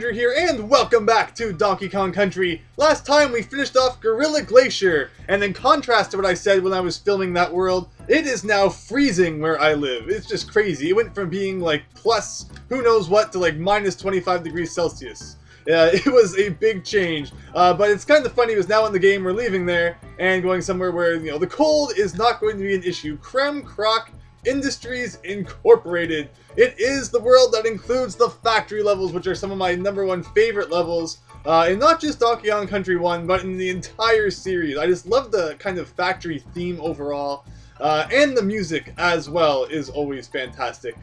Andrew here, and welcome back to Donkey Kong Country. Last time we finished off Gorilla Glacier, and in contrast to what I said when I was filming that world, it is now freezing where I live. It's just crazy. It went from being like plus who knows what to like minus 25 degrees Celsius. It was a big change, but it's kind of funny because now in the game we're leaving there and going somewhere where, you know, the cold is not going to be an issue. Kremcroc Industries Incorporated. It is the world that includes the factory levels, which are some of my #1 favorite levels, in not just Donkey Kong Country 1, but in the entire series. I just love the kind of factory theme overall, and the music as well is always fantastic.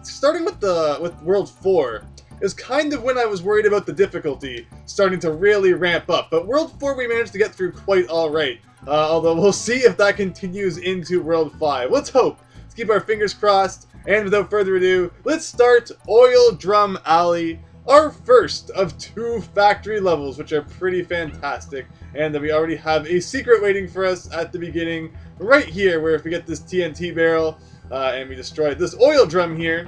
Starting with World 4 is kind of when I was worried about the difficulty starting to really ramp up, but World 4 we managed to get through quite alright, although we'll see if that continues into World 5. Let's hope. Let's keep our fingers crossed, and without further ado, let's start Oil Drum Alley, our first of 2 factory levels, which are pretty fantastic, and we already have a secret waiting for us at the beginning, right here, where if we get this TNT barrel, and we destroy this oil drum here,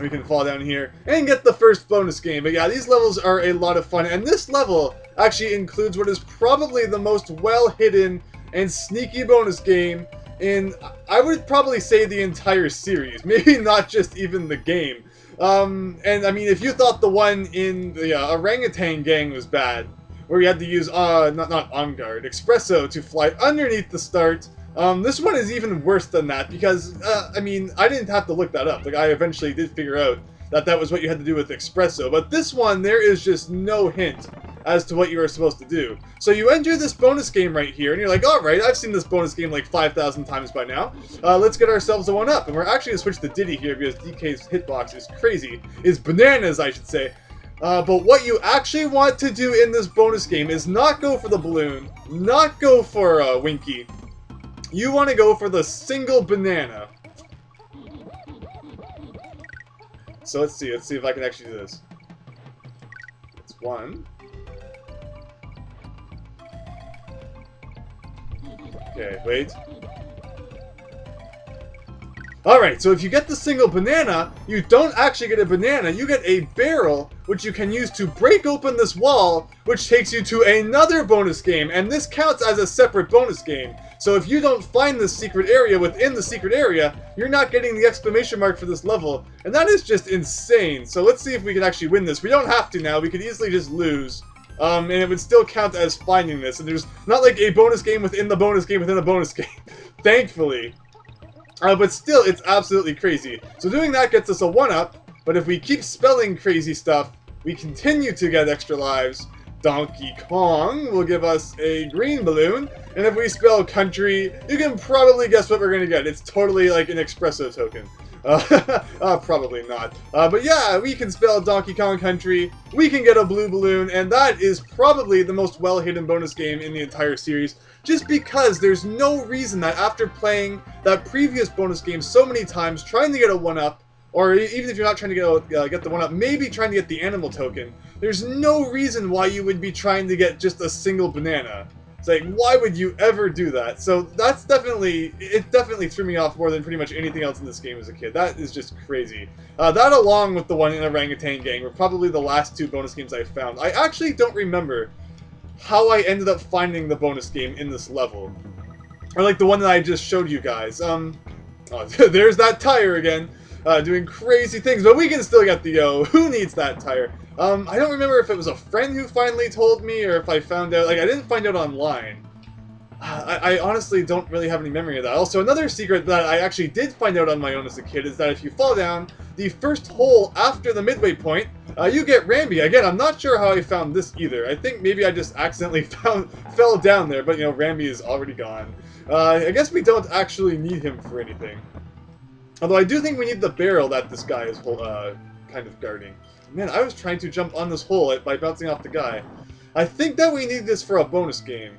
we can fall down here and get the first bonus game. But yeah, these levels are a lot of fun, and this level actually includes what is probably the most well-hidden and sneaky bonus game in, I would probably say, the entire series. Maybe not just even the game. And I mean, if you thought the one in the Orangutan Gang was bad, where you had to use, not On Guard, Espresso to fly underneath the start, this one is even worse than that because, I mean, I didn't have to look that up. Like, I eventually did figure out that that was what you had to do with Espresso. But this one, there is just no hint as to what you are supposed to do. So you enter this bonus game right here, and you're like, alright, I've seen this bonus game like 5,000 times by now. Let's get ourselves a 1-up. And we're actually going to switch to Diddy here because DK's hitbox is crazy. Is bananas, I should say. But what you actually want to do in this bonus game is not go for the balloon, not go for Winky. You want to go for the single banana. So let's see if I can actually do this. It's 1. Okay, wait. Alright, so if you get the single banana, you don't actually get a banana, you get a barrel, which you can use to break open this wall, which takes you to another bonus game, and this counts as a separate bonus game. So if you don't find this secret area within the secret area, you're not getting the exclamation mark for this level, and that is just insane. So let's see if we can actually win this. We don't have to now, we could easily just lose. And it would still count as finding this, and there's not like a bonus game within the bonus game within a bonus game, thankfully. But still, it's absolutely crazy. So doing that gets us a 1-up, but if we keep spelling crazy stuff, we continue to get extra lives. Donkey Kong will give us a green balloon, and if we spell country, you can probably guess what we're going to get. It's totally like an espresso token. Probably not. But yeah, we can spell Donkey Kong Country, we can get a blue balloon, and that is probably the most well-hidden bonus game in the entire series, just because there's no reason that after playing that previous bonus game so many times, trying to get a 1-up, or even if you're not trying to get the 1-up, maybe trying to get the animal token, there's no reason why you would be trying to get just a single banana. It's like, why would you ever do that? So that's it definitely threw me off more than pretty much anything else in this game as a kid. That is just crazy. That along with the one in Orangutan Gang were probably the last 2 bonus games I found. I actually don't remember how I ended up finding the bonus game in this level. Or like the one that I just showed you guys. Oh, there's that tire again. Doing crazy things, but we can still get the O. Who needs that tire? I don't remember if it was a friend who finally told me, or if I found out, like, I didn't find out online. I honestly don't really have any memory of that. Also, another secret that I actually did find out on my own as a kid is that if you fall down the first hole after the midway point, you get Rambi. Again, I'm not sure how I found this either. I think maybe I just accidentally fell down there, but, you know, Rambi is already gone. I guess we don't actually need him for anything. Although I do think we need the barrel that this guy is kind of guarding. Man, I was trying to jump on this hole by bouncing off the guy. I think that we need this for a bonus game.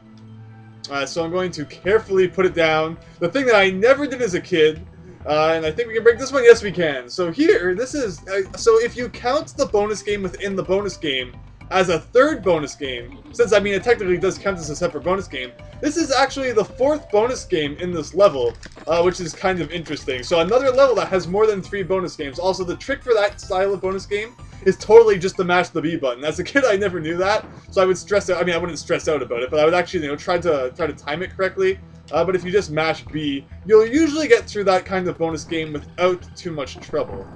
So I'm going to carefully put it down. The thing that I never did as a kid. And I think we can break this one. Yes, we can. So here, this is... so if you count the bonus game within the bonus game as a third bonus game, since I mean it technically does count as a separate bonus game, this is actually the 4th bonus game in this level, which is kind of interesting. So another level that has more than 3 bonus games. Also, the trick for that style of bonus game is totally just to mash the B button. As a kid, I never knew that, so I would stress out. I mean, I wouldn't stress out about it, but I would actually, try to time it correctly. But if you just mash B, you'll usually get through that kind of bonus game without too much trouble.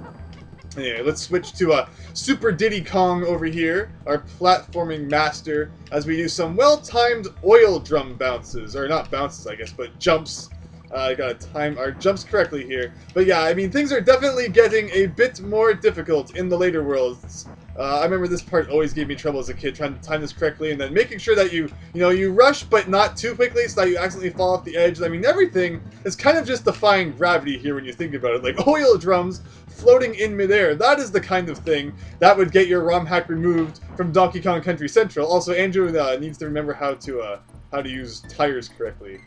Anyway, let's switch to Super Diddy Kong over here, our platforming master, as we do some well-timed oil drum bounces. Or not bounces, I guess, but jumps. I gotta time our jumps correctly here. But yeah, I mean, things are definitely getting a bit more difficult in the later worlds. I remember this part always gave me trouble as a kid, trying to time this correctly, and then making sure that you rush, but not too quickly, so that you accidentally fall off the edge. I mean, everything is kind of just defying gravity here when you think about it. Like, oil drums floating in midair. That is the kind of thing that would get your ROM hack removed from Donkey Kong Country Central. Also, Andrew needs to remember how to use tires correctly.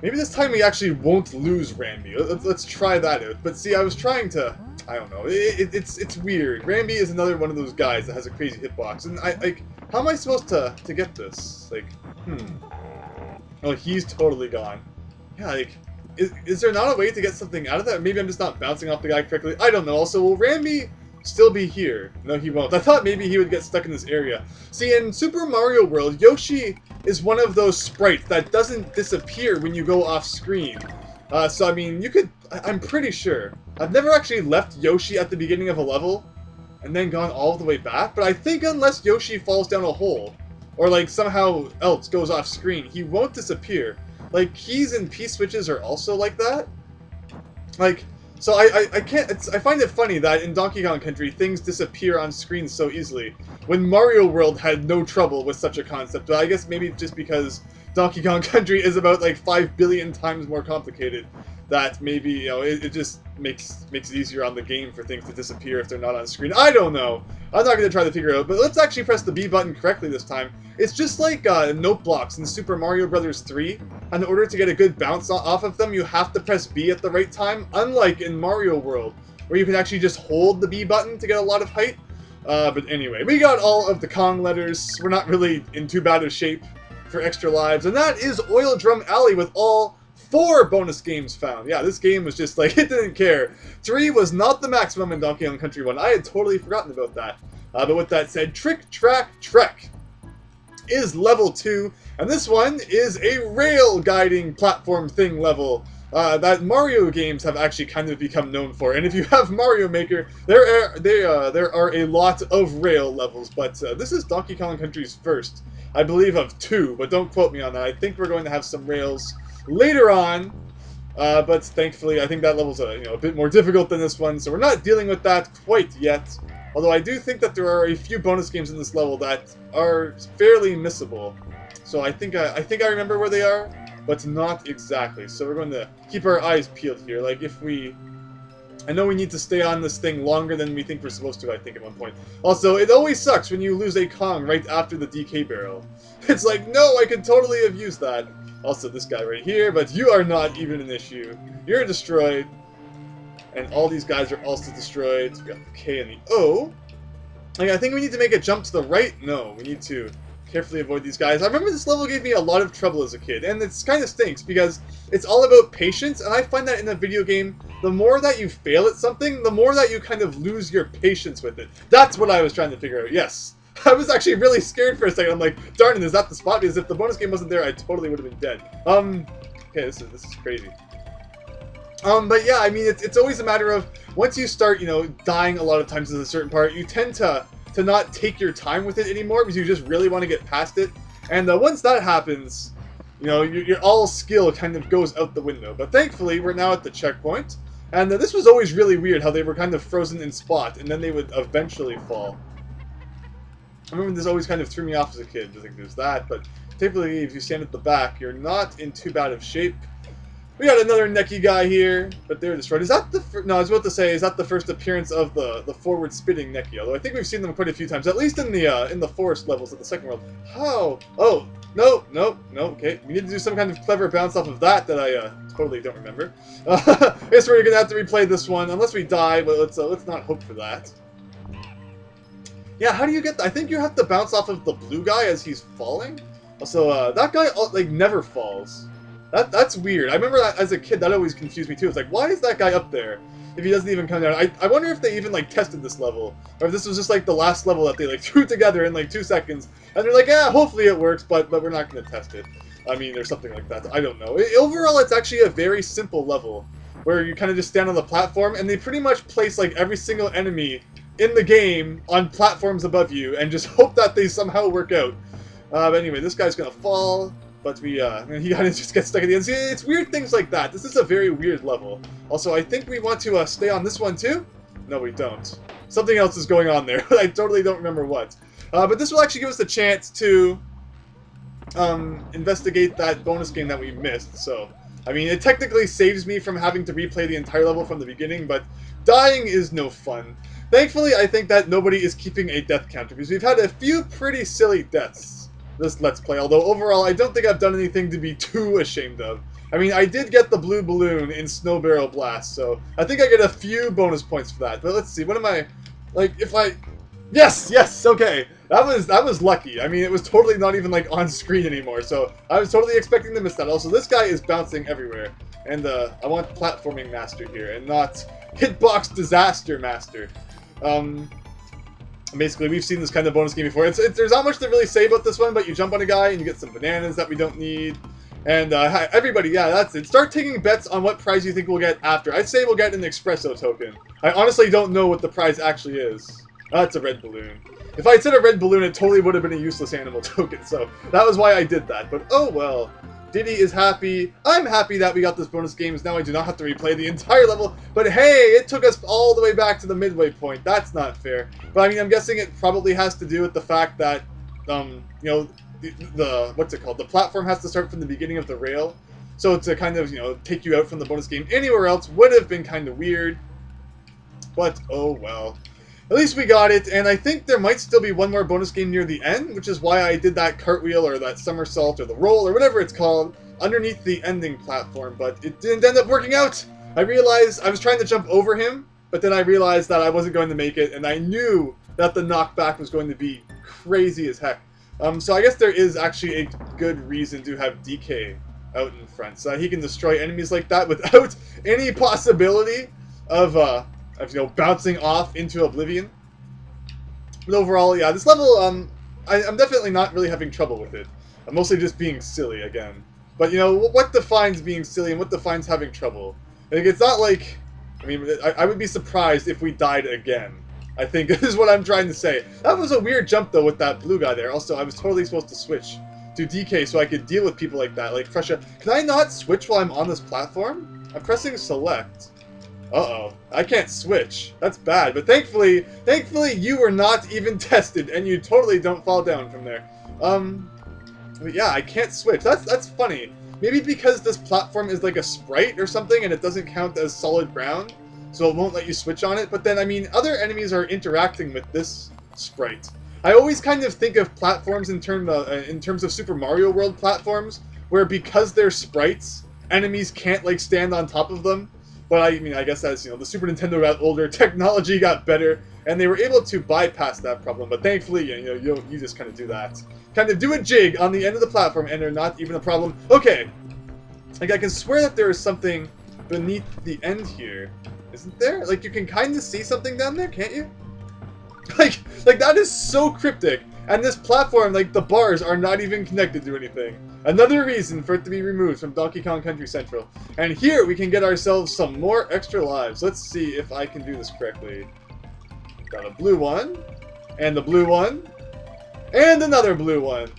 Maybe this time we actually won't lose Rambi. Let's try that out. But see, I was trying to... I don't know. It's weird. Rambi is another one of those guys that has a crazy hitbox. And how am I supposed to get this? Like, Oh, he's totally gone. Yeah, like, is there not a way to get something out of that? Maybe I'm just not bouncing off the guy correctly. I don't know. Also, will Rambi still be here? No, he won't. I thought maybe he would get stuck in this area. See, in Super Mario World, Yoshi is one of those sprites that doesn't disappear when you go off screen. So I mean, I'm pretty sure. I've never actually left Yoshi at the beginning of a level and then gone all the way back, but I think unless Yoshi falls down a hole or like somehow else goes off screen, he won't disappear. Like, keys and P-switches are also like that. Like, so I can't, I find it funny that in Donkey Kong Country, things disappear on screen so easily, when Mario World had no trouble with such a concept. But I guess maybe just because Donkey Kong Country is about like 5 billion times more complicated, that maybe, it just makes it easier on the game for things to disappear if they're not on screen. I don't know. I'm not going to try to figure it out, but let's actually press the B button correctly this time. It's just like note blocks in Super Mario Bros. 3. In order to get a good bounce off of them, you have to press B at the right time, unlike in Mario World, where you can actually just hold the B button to get a lot of height. But anyway, we got all of the Kong letters. We're not really in too bad of shape for extra lives, and that is Oil Drum Alley with all 4 bonus games found. Yeah, this game was just like, it didn't care. 3 was not the maximum in Donkey Kong Country 1. I had totally forgotten about that. But with that said, Trick Track Trek is level 2, and this one is a rail guiding platform thing level that Mario games have actually kind of become known for. And if you have Mario Maker, there are a lot of rail levels, but this is Donkey Kong Country's first, I believe, of 2, but don't quote me on that. I think we're going to have some rails later on, but thankfully I think that level's a bit more difficult than this one, so we're not dealing with that quite yet. Although I do think that there are a few bonus games in this level that are fairly missable. So I think I remember where they are, but not exactly. So we're going to keep our eyes peeled here. Like, I know we need to stay on this thing longer than we think we're supposed to, I think, at one point. Also, it always sucks when you lose a Kong right after the DK barrel. It's like, no, I could totally have used that. Also, this guy right here, but you are not even an issue. You're destroyed. And all these guys are also destroyed. So we got the K and the O. Like, I think we need to make a jump to the right. No, we need to carefully avoid these guys. I remember this level gave me a lot of trouble as a kid, and it's kind of stinks because it's all about patience, and I find that in a video game, the more that you fail at something, the more that you kind of lose your patience with it. That's what I was trying to figure out, yes. I was actually really scared for a second. I'm like, darn it, is that the spot? Because if the bonus game wasn't there, I totally would have been dead. Okay, this is crazy. But yeah, I mean, it's always a matter of, once you start, dying a lot of times in a certain part, you tend to not take your time with it anymore because you just really want to get past it. And once that happens, your all skill kind of goes out the window. But thankfully, we're now at the checkpoint. And this was always really weird how they were kind of frozen in spot, and then they would eventually fall. I remember this always kind of threw me off as a kid. Just like, there's that, but typically if you stand at the back, you're not in too bad of shape. We got another necky guy here, but they're destroyed. Is that the no, I was about to say, is that the first appearance of the forward spitting necky? Although I think we've seen them quite a few times, at least in the forest levels of the second world. How? Oh, No, no, no. Okay, we need to do some kind of clever bounce off of that I totally don't remember. I guess we're gonna have to replay this one unless we die, but let's not hope for that. Yeah, how do you get that? I think you have to bounce off of the blue guy as he's falling. Also, that guy like never falls. That's weird. I remember that as a kid, that always confused me too. It's like, why is that guy up there if he doesn't even come down? I wonder if they even like tested this level, or if this was just like the last level that they like threw together in like 2 seconds, and they're like, yeah, hopefully it works, but we're not going to test it. I mean, or something like that. I don't know. Overall, it's actually a very simple level where you kind of just stand on the platform, and they pretty much place like every single enemy in the game on platforms above you, and just hope that they somehow work out. But anyway, this guy's gonna fall. But he kind of just gets stuck at the end. See, it's weird things like that. This is a very weird level. Also, I think we want to stay on this one too? No, we don't. Something else is going on there. I totally don't remember what. But this will actually give us a chance to investigate that bonus game that we missed. So, I mean, it technically saves me from having to replay the entire level from the beginning, but dying is no fun. Thankfully, I think that nobody is keeping a death counter, because we've had a few pretty silly deaths this Let's Play, although overall I don't think I've done anything to be too ashamed of. I mean, I did get the blue balloon in Snow Barrel Blast, so I think I get a few bonus points for that. But let's see, what am I, like, if I, yes, okay, that was lucky. I mean, it was totally not even like on screen anymore, so I was totally expecting to miss that. Also, this guy is bouncing everywhere, and I want Platforming Master here, and not Hitbox Disaster Master. Basically, we've seen this kind of bonus game before. There's not much to really say about this one, but you jump on a guy and you get some bananas that we don't need. And everybody, yeah, that's it. Start taking bets on what prize you think we'll get after. I'd say we'll get an espresso token. I honestly don't know what the prize actually is. That's a red balloon. If I had said a red balloon, it totally would have been a useless animal token, so that was why I did that. But oh well. Diddy is happy. I'm happy that we got this bonus game, now I do not have to replay the entire level. But hey, it took us all the way back to the midway point. That's not fair. But I mean, I'm guessing it probably has to do with the fact that, you know, what's it called? The platform has to start from the beginning of the rail. So to kind of, you know, take you out from the bonus game anywhere else would have been kind of weird. But oh well. At least we got it, and I think there might still be one more bonus game near the end, which is why I did that cartwheel or that somersault or the roll or whatever it's called underneath the ending platform, but it didn't end up working out. I realized I was trying to jump over him, but then I realized that I wasn't going to make it, and I knew that the knockback was going to be crazy as heck. So I guess there is actually a good reason to have DK out in front, so he can destroy enemies like that without any possibility of you know, bouncing off into oblivion. But overall, yeah, this level, I'm definitely not really having trouble with it. I'm mostly just being silly again. But, you know, what defines being silly and what defines having trouble? Like, it's not like, I mean, I would be surprised if we died again. I think is what I'm trying to say. That was a weird jump, though, with that blue guy there. Also, I was totally supposed to switch to DK so I could deal with people like that. Like, Fresha, can I not switch while I'm on this platform? I'm pressing select. Uh-oh. I can't switch. That's bad. But thankfully you were not even tested, and you totally don't fall down from there. But yeah, I can't switch. That's funny. Maybe because this platform is like a sprite or something, and it doesn't count as solid ground, so it won't let you switch on it. But then, I mean, other enemies are interacting with this sprite. I always kind of think of platforms in terms of Super Mario World platforms, where because they're sprites, enemies can't, like, stand on top of them. But I mean, I guess as, you know, the Super Nintendo got older, technology got better, and they were able to bypass that problem. But thankfully, you know, you just kind of do that. Kind of do a jig on the end of the platform, and they're not even a problem. Okay! Like, I can swear that there is something beneath the end here. Isn't there? Like, you can kind of see something down there, can't you? Like, that is so cryptic. And this platform, like, the bars are not even connected to anything. Another reason for it to be removed from Donkey Kong Country Central. And here we can get ourselves some more extra lives. Let's see if I can do this correctly. Got a blue one. And the blue one. And another blue one.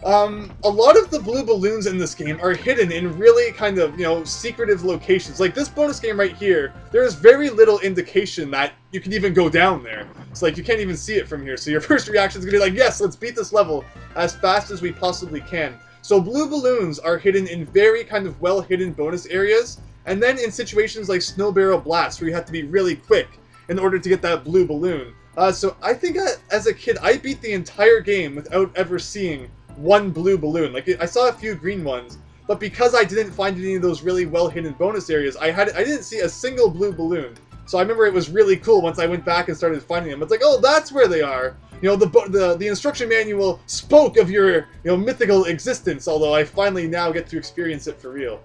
A lot of the blue balloons in this game are hidden in really kind of, you know, secretive locations. Like this bonus game right here, there is very little indication that you can even go down there. It's like you can't even see it from here. So your first reaction is going to be like, yes, let's beat this level as fast as we possibly can. So blue balloons are hidden in very kind of well-hidden bonus areas. And then in situations like Snow Barrel Blast, where you have to be really quick in order to get that blue balloon. So I think as a kid, I beat the entire game without ever seeing one blue balloon. Like, I saw a few green ones, but because I didn't find any of those really well-hidden bonus areas, I didn't see a single blue balloon. So I remember it was really cool once I went back and started finding them. It's like, oh, that's where they are. You know, the instruction manual spoke of your, mythical existence, although I finally now get to experience it for real.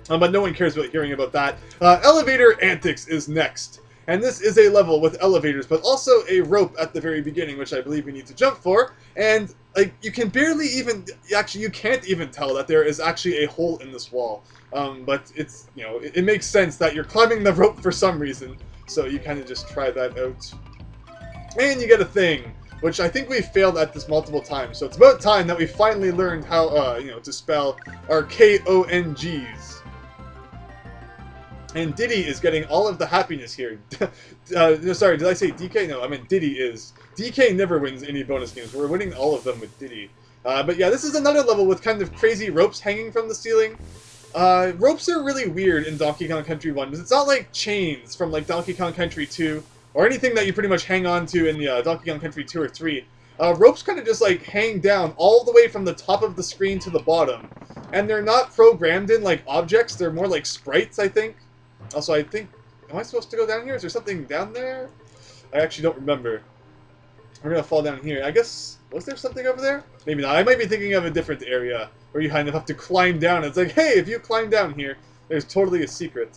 But no one cares about hearing about that. Elevator Antics is next. And this is a level with elevators, but also a rope at the very beginning, which I believe we need to jump for. And, like, you can barely even... Actually, you can't even tell that there is actually a hole in this wall. But it's, it makes sense that you're climbing the rope for some reason. So you kind of just try that out. And you get a thing, which I think we've failed at this multiple times. So it's about time that we finally learned how, to spell our Kongs. And Diddy is getting all of the happiness here. Sorry, did I say DK? No, I meant Diddy is. DK never wins any bonus games. We're winning all of them with Diddy. But yeah, this is another level with kind of crazy ropes hanging from the ceiling. Ropes are really weird in Donkey Kong Country 1, because it's not like chains from like Donkey Kong Country 2, or anything that you pretty much hang on to in the Donkey Kong Country 2 or 3. Ropes kind of just like hang down all the way from the top of the screen to the bottom. And they're not programmed in like objects, they're more like sprites, I think. Also, I think... Am I supposed to go down here? Is there something down there? I actually don't remember. We're gonna fall down here. I guess... Was there something over there? Maybe not. I might be thinking of a different area where you kind of have to climb down. It's like, hey, if you climb down here, there's totally a secret.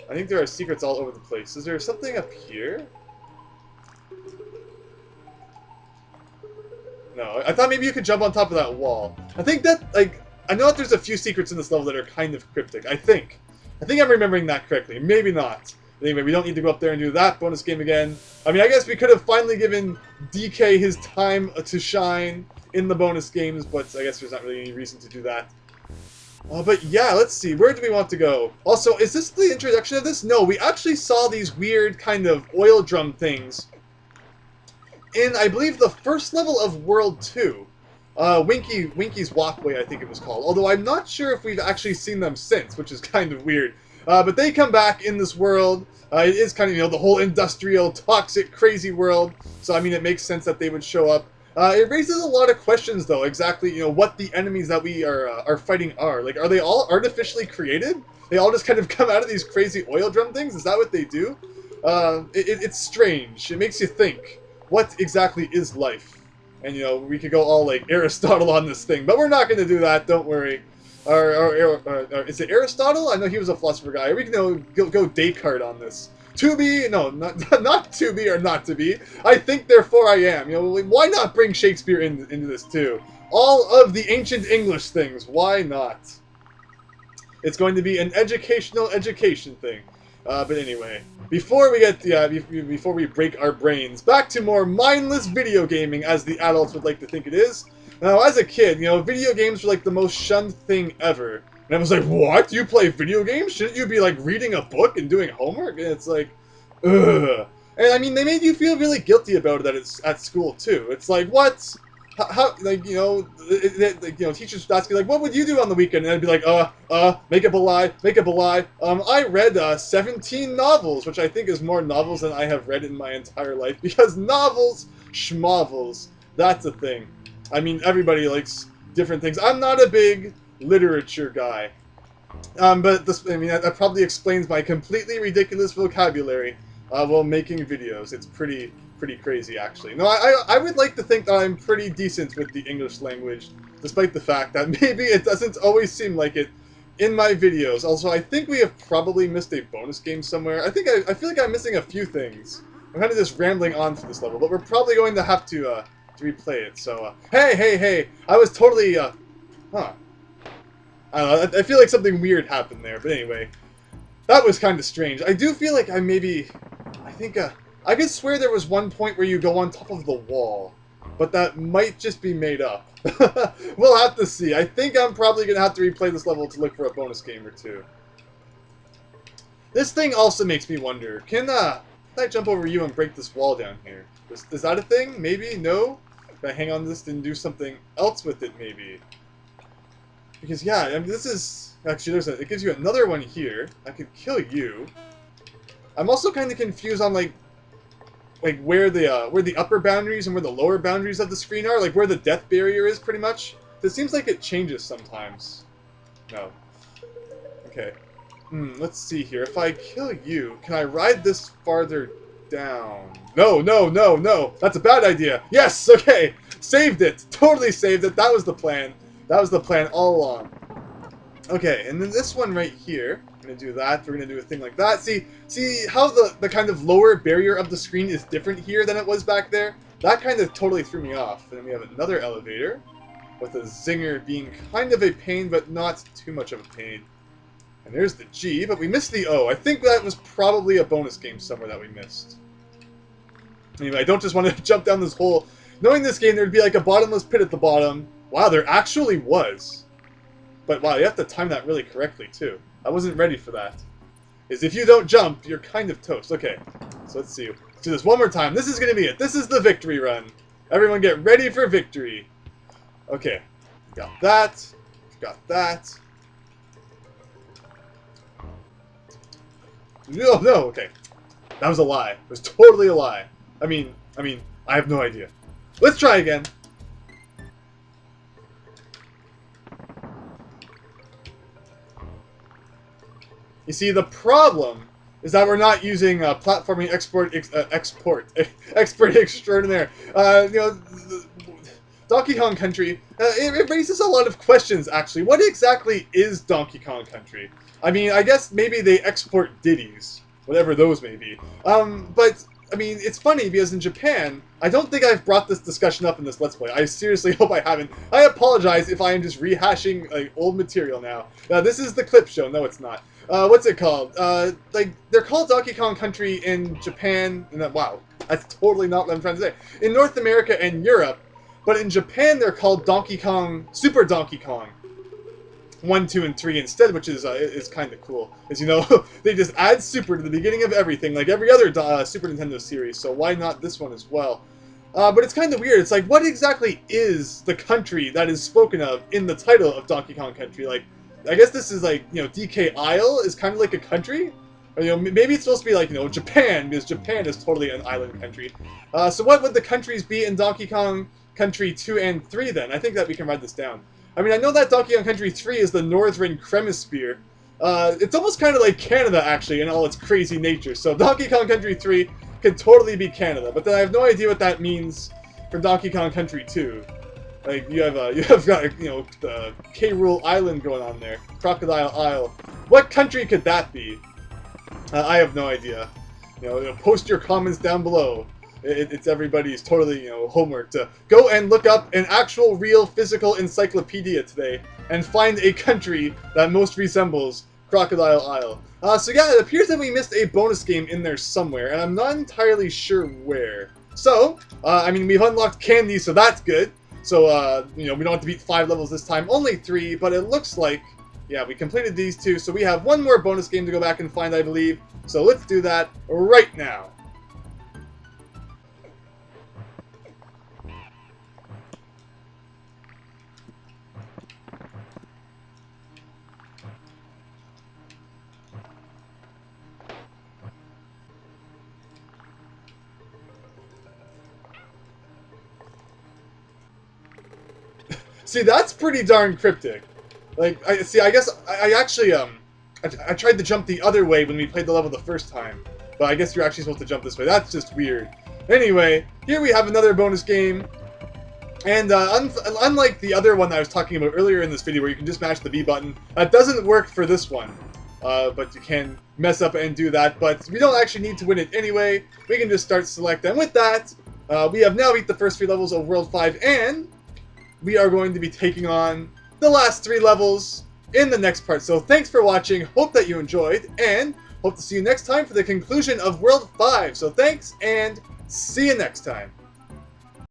I think there are secrets all over the place. Is there something up here? No. I thought maybe you could jump on top of that wall. I think that, like... I know that there's a few secrets in this level that are kind of cryptic. I think I'm remembering that correctly. Maybe not. But anyway, we don't need to go up there and do that bonus game again. I mean, I guess we could have finally given DK his time to shine in the bonus games, but I guess there's not really any reason to do that. But yeah, let's see. Where do we want to go? Also, is this the introduction of this? No, we actually saw these weird kind of oil drum things in, I believe, the first level of World 2. Winky's Walkway, I think it was called. Although I'm not sure if we've actually seen them since, which is kind of weird. But they come back in this world. It is kind of, the whole industrial, toxic, crazy world. So, I mean, it makes sense that they would show up. It raises a lot of questions, though, exactly, what the enemies that we are fighting are. Like, are they all artificially created? They all just kind of come out of these crazy oil drum things? Is that what they do? It's strange. It makes you think, what exactly is life? And, we could go all, like, Aristotle on this thing. But we're not going to do that, don't worry. Is it Aristotle? I know he was a philosopher guy. We can go Descartes on this. To be, no, not to be or not to be. I think, therefore I am. Why not bring Shakespeare into this, too? All of the ancient English things. Why not? It's going to be an education thing. But anyway, before we get before we break our brains, back to more mindless video gaming, as the adults would like to think it is. Now, as a kid, video games were like the most shunned thing ever. And I was like, what? You play video games? Shouldn't you be like reading a book and doing homework? And it's like, ugh. And I mean, they made you feel really guilty about it at school too. It's like, what? How, like, teachers would ask you, like, what would you do on the weekend? And I'd be like, make up a lie. I read 17 novels, which I think is more novels than I have read in my entire life, because novels, schmovels, that's a thing. I mean, everybody likes different things. I'm not a big literature guy. But that probably explains my completely ridiculous vocabulary while making videos. It's pretty crazy, actually. No, I would like to think that I'm pretty decent with the English language, despite the fact that maybe it doesn't always seem like it in my videos. Also, I think we have probably missed a bonus game somewhere. I feel like I'm missing a few things. I'm kind of just rambling on for this level, but we're probably going to have to replay it. So, hey, I was totally, I don't know, I feel like something weird happened there, but anyway, that was kind of strange. I do feel like I could swear there was one point where you go on top of the wall, but that might just be made up. We'll have to see. I think I'm probably going to have to replay this level to look for a bonus game or two. This thing also makes me wonder, can I jump over you and break this wall down here? Is that a thing? Maybe? No? Can I hang on to this and do something else with it, maybe? Because, yeah, I mean, this is... Actually, it gives you another one here. I could kill you. I'm also kind of confused on, like... like where the upper boundaries and where the lower boundaries of the screen are, like where the death barrier is, pretty much. It seems like it changes sometimes. No. Okay. Let's see here. If I kill you, can I ride this farther down? No, no, no, no. That's a bad idea. Yes, okay. Saved it. Totally saved it. That was the plan. That was the plan all along. Okay, and then this one right here, we're going to do that. We're going to do a thing like that. See how the kind of lower barrier of the screen is different here than it was back there? That kind of totally threw me off. And then we have another elevator with a zinger being kind of a pain, but not too much of a pain. And there's the G, but we missed the O. I think that was probably a bonus game somewhere that we missed. Anyway, I don't just want to jump down this hole. Knowing this game, there'd be like a bottomless pit at the bottom. Wow, there actually was. But wow, you have to time that really correctly, too. I wasn't ready for that. Is if you don't jump, you're kind of toast. Okay, so let's see. Let's do this one more time. This is going to be it. This is the victory run. Everyone get ready for victory. Okay, got that. Got that. No, no, okay. That was a lie. It was totally a lie. I mean, I have no idea. Let's try again. You see, the problem is that we're not using platforming expert extraordinaire. Donkey Kong Country, it raises a lot of questions, actually. What exactly is Donkey Kong Country? I mean, I guess maybe they export ditties, whatever those may be. But, I mean, it's funny because in Japan, I don't think I've brought this discussion up in this Let's Play. I seriously hope I haven't. I apologize if I am just rehashing like old material now. This is the clip show. No, it's not. What's it called? Like, they're called Donkey Kong Country in Japan. Wow, that's totally not what I'm trying to say. In North America and Europe, but in Japan they're called Donkey Kong, Super Donkey Kong 1, 2, and 3 instead, which is kind of cool. As you know, they just add Super to the beginning of everything, like every other Super Nintendo series, so why not this one as well? But it's kind of weird. It's like, what exactly is the country that is spoken of in the title of Donkey Kong Country? Like, I guess this is like, DK Isle is kind of like a country? Or, maybe it's supposed to be like, Japan, because Japan is totally an island country. So what would the countries be in Donkey Kong Country 2 and 3 then? I think that we can write this down. I mean, I know that Donkey Kong Country 3 is the Northern Kremcroc. It's almost kind of like Canada, actually, in all its crazy nature. So Donkey Kong Country 3 could totally be Canada, but then I have no idea what that means for Donkey Kong Country 2. Like, you have got, the K. Rool Island going on there. Crocodile Isle. What country could that be? I have no idea. Post your comments down below. It's everybody's totally, homework to go and look up an actual, real, physical encyclopedia today and find a country that most resembles Crocodile Isle. So yeah, it appears that we missed a bonus game in there somewhere, and I'm not entirely sure where. So, I mean, we've unlocked candy, so that's good. So, we don't have to beat 5 levels this time, only 3, but it looks like, yeah, we completed these 2, so we have one more bonus game to go back and find, I believe. So let's do that right now. See, that's pretty darn cryptic. Like, I guess I actually I tried to jump the other way when we played the level the first time, but I guess you're actually supposed to jump this way. That's just weird. Anyway, here we have another bonus game, and unlike the other one that I was talking about earlier in this video, where you can just mash the B button, that doesn't work for this one. But you can mess up and do that. But we don't actually need to win it anyway. We can just start select, and with that, we have now beat the first 3 levels of World 5, and we are going to be taking on the last 3 levels in the next part. So thanks for watching, hope that you enjoyed, and hope to see you next time for the conclusion of World 5. So thanks, and see you next time.